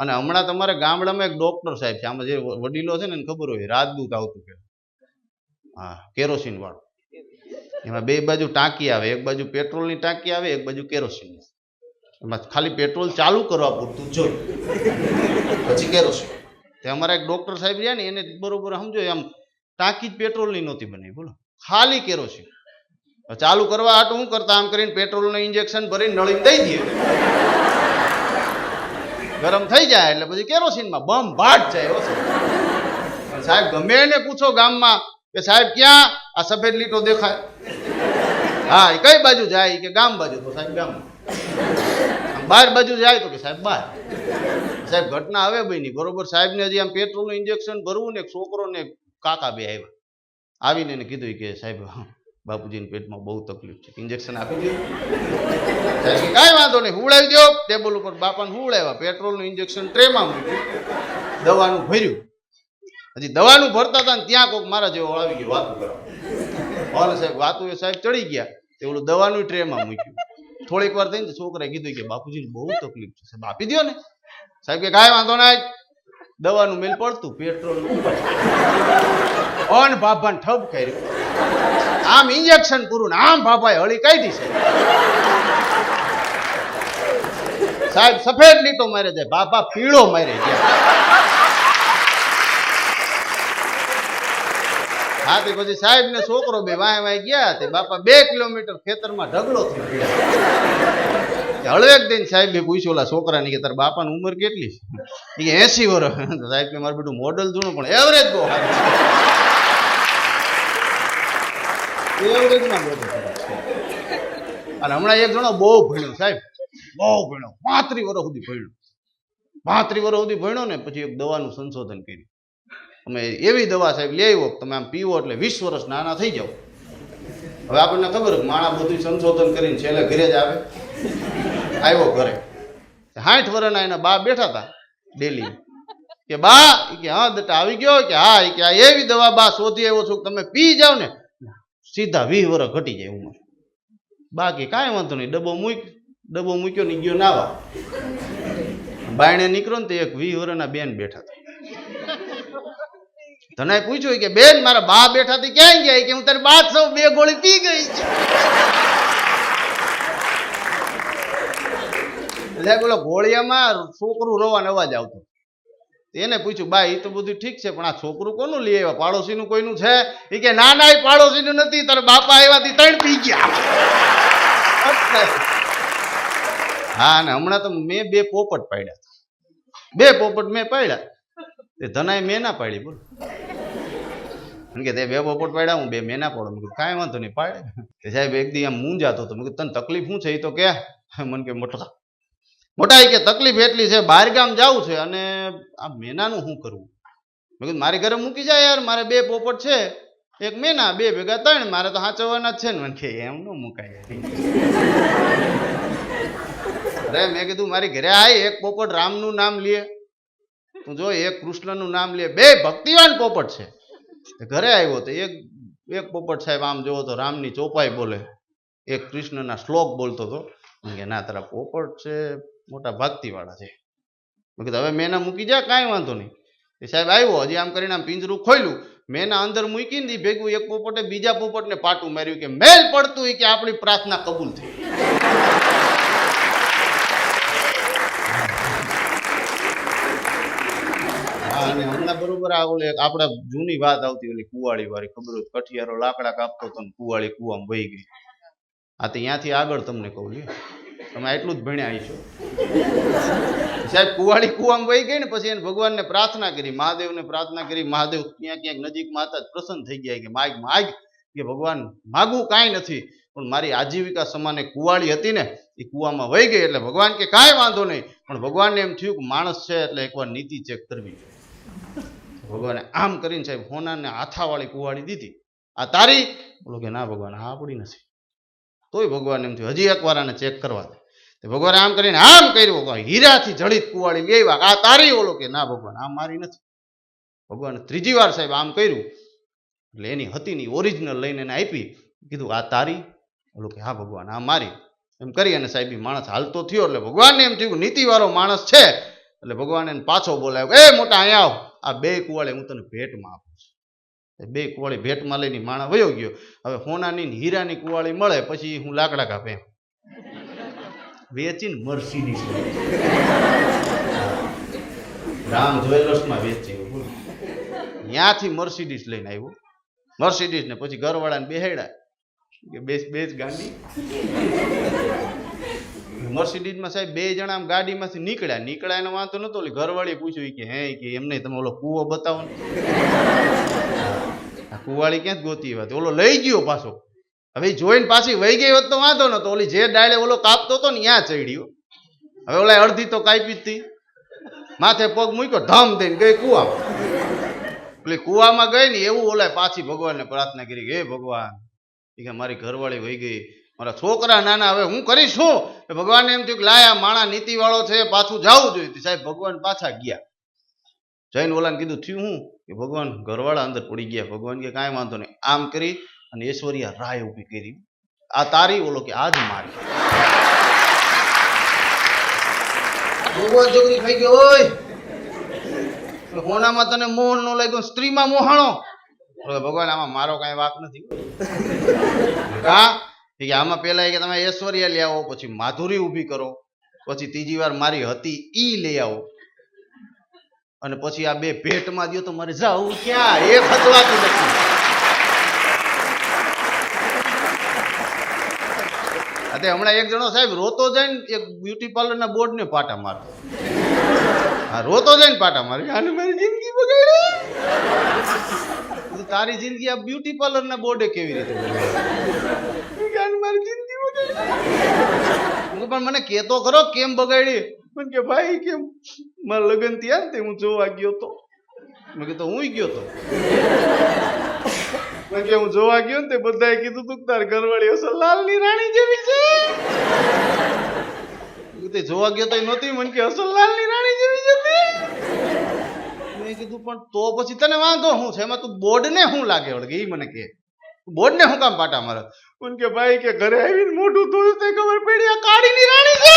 અને હમણાં તમારે ગામડામાં એક ડોક્ટર સાહેબ છે, આમાં જે વડીલો છે ને એને ખબર હોય, રાજદૂત આવતું કે હા કેરોસીન વાળું, એમાં બે બાજુ ટાંકી આવે, એક બાજુ પેટ્રોલની ટાંકી આવે, એક બાજુ કેરોસીન, એમાં ખાલી પેટ્રોલ ચાલુ કરવા પૂરતું જોઈ પછી કેરોસીન. તે અમારા એક ડોક્ટર સાહેબ રહ્યા ને એને બરોબર સમજો આમ ટાંકી જ પેટ્રોલની નહોતી બની, બોલો ખાલી કેરોસીન. ચાલુ કરવા હાટું શું કરતા, આમ કરીને પેટ્રોલનું ઇન્જેક્શન ભરીને નળીને દઈ દઈએ, ગરમ થઈ જાય એટલે પછી કેરોસીનમાં બમ ભાટ જાય. સાહેબ ગમે એને પૂછો ગામમાં કે સાહેબ ક્યાં આ સફેદ લીટો દેખાય, હા એ કઈ બાજુ જાય કે ગામ બાજુ, તો સાહેબ ગામ. બહાર બાજુ જાય તો કે સાહેબ બહાર. સાહેબ ઘટના હવે બની બરોબર, સાહેબ ને હજી આમ પેટ્રોલનું ઇન્જેક્શન ભરવું ને છોકરો ને કાકા બે આવ્યા, આવીને એને કીધું કે સાહેબ બાપુજીને પેટમાં બહુ તકલીફ છે, ઇન્જેક્શન આપી દો. સાહેબ કાંઈ વાંધો નહીં, હુવડાવી દો. ટેબલ ઉપર બાપાને હુવડાવ્યા, પેટ્રોલનું ઇન્જેક્શન ટ્રેમાં મૂક્યું, દવાનું ભર્યું. હજી દવાનું ભરતા હતા ને ત્યાં કોઈક મારા જેવો આવી ગયો વાતું કરવા. ઓલે સાહેબ વાતું એ સાહેબ ચડી ગયા, તે ઓલું દવાનું ટ્રેમાં મૂક્યું. થોડીક વાર થઈને છોકરાએ કીધું કે બાપુજીને બહુ તકલીફ છે, સાહેબ આપી દો ને. સાહેબ કે કાંઈ વાંધો ના, દવાનું મેલ પડતું, પેટ્રોલ ઓન બાપાને ઠપ કર્યું, આમ ઇન્જેક્શન પૂરું ને આમ બાપાએ હળી કાઢી છે. સાહેબ સફેદ લીટો મારે જાય, બાપા પીળો મારે ગયા. હા તે પછી સાહેબ ને છોકરો બે વાય ગયા, તે બાપા 2 કિલોમીટર ખેતરમાં ઢગલો થઈ ગયા. હળવેક દઈને સાહેબે પૂછ્યું ઓલા છોકરાને કે તારા બાપાની ઉંમર કેટલી છે, કે 80 વર્ષ. સાહેબ કે મારું બેટું મોડલ જૂનું પણ એવરેજ બહુ એવરેજમાં બેઠો. અને હમણાં એક જણો બહુ ભણ્યો સાહેબ, બહુ ભણ્યો, 35 વર્ષ સુધી ભણ્યો. 35 વર્ષ સુધી ભણ્યો ને પછી એક દવાનું સંશોધન કર્યું. અમે એવી દવા સાહેબ લઈ આવ્યો, તમે આમ પીવો એટલે 20 વર્ષ નાના થઈ જાવ. હવે આપણને ખબર માણસ બધું સંશોધન કરીને છેલ્લે ઘરે જ આવે. આવ્યો ઘરે, 60 વર્ષના એના બા બેઠા હતા ડેલી, કે બા કે હા દટા આવી ગયો, કે હા કે આ એવી દવા બા શોધી આવ્યો છું, તમે પી જાવ ને સીધા 20 વર્ષ ઘટી જાય ઉંમર. બાકી કાંઈ વાંધો નહીં, ડબ્બો મૂક્યો ને ગયો નાવા. બાયણે નીકળો ને તો એક 20 વર્ષના બેન બેઠા હતા. તને પૂછ્યું કે બેન મારા બા બેઠા હતી ક્યાં ગયા, કે હું તારી બા સૌ 2 ગોળી પી ગઈ છે. એટલે બોલો ગોળિયામાં છોકરું રોવાનો અવાજ આવતો. એને પૂછ્યું બા એ તો બધું ઠીક છે પણ આ છોકરું કોનું લઈ આવ્યા, પાડોશીનું કોઈનું છે? એ કે ના ના એ પાડોશીનું નથી, તારા બાપા આવ્યાથી 3 પી ગયા. હા ને હમણાં તો મેં 2 પોપટ પાડ્યા, 2 પોપટ મેં પાડ્યા, તે ધનાએ મેં ના પાડી. બોલો કે તે 2 પોપટ પાડ્યા, હું 2 મેં ના પાડું. મેં કીધું કાંઈ વાંધો નહીં પાડે. તે સાહેબ એક દી આમ મૂંઝાતો હતો. મેં કીધું તને તકલીફ શું છે? એ તો કે મને કે મોટા કે તકલીફ એટલી છે, બહાર ગામ જવું છે અને આ મેનાનું શું કરવું? મેં કીધું મારી ઘરે મૂકી જાય યાર, મારે 2 પોપટ છે, 1 મેના, 2 ભેગા 3, મારે તો સાચવવાના જ છે ને. મને કે એમ ન મુકાય. અરે મેં કીધું મારી ઘરે આય, 1 પોપટ રામનું નામ લે, તું જો 1 કૃષ્ણનું નામ લે, 2 ભક્તિવાન પોપટ છે. ઘરે આવ્યો તો એક પોપટ સાહેબ આમ જોવો તો રામની ચોપાઈ બોલે, 1 કૃષ્ણના શ્લોક બોલતો હતો. કે ના તારા પોપટ છે મોટા ભક્તિવાળા છે. મેં કીધું હવે મેના મૂકી જા, કાંઈ વાંધો નહીં. એ સાહેબ આવ્યો, હજી આમ કરીને આમ પિંજરું ખોલ્યું, મેના અંદર મૂકીને ભેગું 1 પોપટે બીજા પોપટને પાટું માર્યું કે મેલ પડતું કે આપણી પ્રાર્થના કબૂલ થઈ. અને હમણાં બરોબર આ ઓલે આપડા જૂની વાત આવતી ઓલી કુવાળી વાળી, ખબર હોય કઠિયારો લાકડા કાપતો હતો ને કુવાળી કુવામાં વહી ગઈ. આ તો ત્યાંથી આગળ તમને કહું લ્યો, તમે એટલું જ ભણ્યા છો સાહેબ. કુવાળી કુવામાં વહી ગઈ ને પછી એને ભગવાનને પ્રાર્થના કરી, મહાદેવને પ્રાર્થના કરી. મહાદેવ ક્યાંક નજીકમાં હતા, પ્રસન્ન થઈ ગયા કે માગ કે ભગવાન માગવું કાંઈ નથી, પણ મારી આજીવિકા સમાને કુવાળી હતી ને એ કુવામાં વહી ગઈ. એટલે ભગવાન કે કાંઈ વાંધો નહીં, પણ ભગવાનને એમ થયું કે માણસ છે એટલે એકવાર નીતિ ચેક કરવી જોઈએ. ભગવાને આમ કરીને સાહેબ હોનાને હાથાવાળી કુવાળી દીધી, આ તારી? બોલો કે ના ભગવાન આ આપણી નથી. તોય ભગવાન એમ થયું હજી એકવાર આને ચેક કરવા દે. ભગવાને આમ કરીને આમ કર્યું, હીરાથી જડિત કુવાળી લેવા, આ તારી? બોલો કે ના ભગવાન આ મારી નથી. ભગવાને 3જી વાર સાહેબ આમ કર્યું, એટલે એની હતી ની ઓરિજિનલ લઈને એને આપી. કીધું આ તારી? બોલો કે હા ભગવાન આ મારી. એમ કરી અને સાહેબ માણસ હાલતો થયો. એટલે ભગવાનને એમ થયું નીતિવાળો માણસ છે, એટલે ભગવાન એને પાછો બોલાવ્યો, એ મોટા અહીંયા આવ, આ બે કુવાળી હું તને ભેટમાં આપું છું. બે કુવાળી ભેટમાં લઈને માણા વયો ગયો. હવે સોનાની ને હીરાની કુવાળી મળે પછી હું લાકડા કાપે વેચીને મર્સિડીઝ રામ જ્વેલર્સમાં વેચી ત્યાંથી મર્સિડીઝ લઈને આવ્યો. મર્સિડીઝ ને પછી ઘરવાળાને બેહાડ્યા કે બેસ ગાડી. મર્સિડીઝમાં સાહેબ બે જણા આમ ગાડીમાંથી નીકળ્યા એનો વાંધો નતો. ઘરવાળી પૂછ્યું કે હે કે એમને તમે ઓલો કૂવો બતાવો ને. આ કુવાળી ક્યાં ગોતી વાત, ઓલો લઈ ગયો પાછો. હવે જોઈને પાછી વહી ગઈ હોત તો વાંધો નતો, ઓલી જે ડાળે ઓલો કાપતો હતો ને ત્યાં ચડ્યો. હવે ઓલા અડધી તો કાપી હતી, માથે પગ મૂક્યો, ધમ દઈને ગઈ કુવામાં. એટલે કુવામાં ગઈ ને એવું ઓલા પાછી ભગવાનને પ્રાર્થના કરી, હે ભગવાન કે મારી ઘરવાળી વહી ગઈ, મારા છોકરા નાના, હવે હું કરીશ શું? ભગવાન એમ થયું કે લાયા માણા નીતિ વાળો છે, પાછું જવું જોઈએ. સાહેબ ભગવાન પાછા ગયા. જઈને ઓલાને કીધું થયું હું કે ભગવાન ઘરવાળા અંદર પડી ગયા. ભગવાન કે કાંઈ વાંધો નહીં. આમ કરી અને ઐશ્વર્યા રાય ઉભી કરી, આ તારી, ઓલો કે આજ મારી. ભગવાન છોકરી ખાઈ ગયો, ઓય હોનામાં તને મોહ નો લાગ્યો, સ્ત્રીમાં મોહાણો. ભગવાન આમાં મારો કઈ વાક નથી. કા કે આમાં પેલા કે તમે ઐશ્વર્યા લઈ આવો, પછી માધુરી ઊભી કરો, પછી ત્રીજી વાર મારી હતી ઈ લઈ આવો, અને પછી આ બે ભેટમાં દો તો મારે જાવું ક્યાં? એ ખતવાતું નથી. હમણાં એક જણો સાહેબ રોતો જાય ને એક બ્યુટી પાર્લર ના બોર્ડ ને પાટા મારતો. હા, રોતો જાય ને પાટા મારે, આને મારી જિંદગી બગાડી. તારી જિંદગી આ બ્યુટી પાર્લર ના બોર્ડે કેવી રીતે બગાડી? મારી જિંદગી બગાડી. પણ મને કેતો ખરો કેમ બગાડી? મને કે ભાઈ કેમ મારા લગ્ન થયા ને હું જોવા ગયો તો. મેં કીધું હું ગયો તો. કે હું જોવા ગયો ને તે બધાએ કીધું તું તાર ઘરવાળી અસલલાલની રાણી જેવી છે. તે જોવા ગયો તો નહોતી, મને કે અસલલાલની રાણી જેવી છે. મેં કીધું પણ તો પછી તને વાંધો શું છે એમાં? તું બોર્ડ ને શું લાગે વળગે એ મને કે, બોર્ડ ને શું કામ પાટા મારે? મને કે ભાઈ કે ઘરે આવીને મોઢું ધોયું તો ખબર પડી આ કાળીની રાણી છે.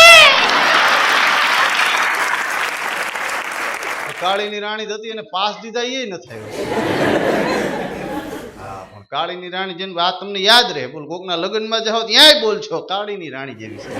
કાળીની રાણી હતી અને પાસ દીધા એ ન થયો. કાળીની રાણી જેની વાત તમને યાદ રહે, બોલ કોકના લગ્નમાં જાઓ ત્યાંય બોલ છો કાળીની રાણી જેવી છે.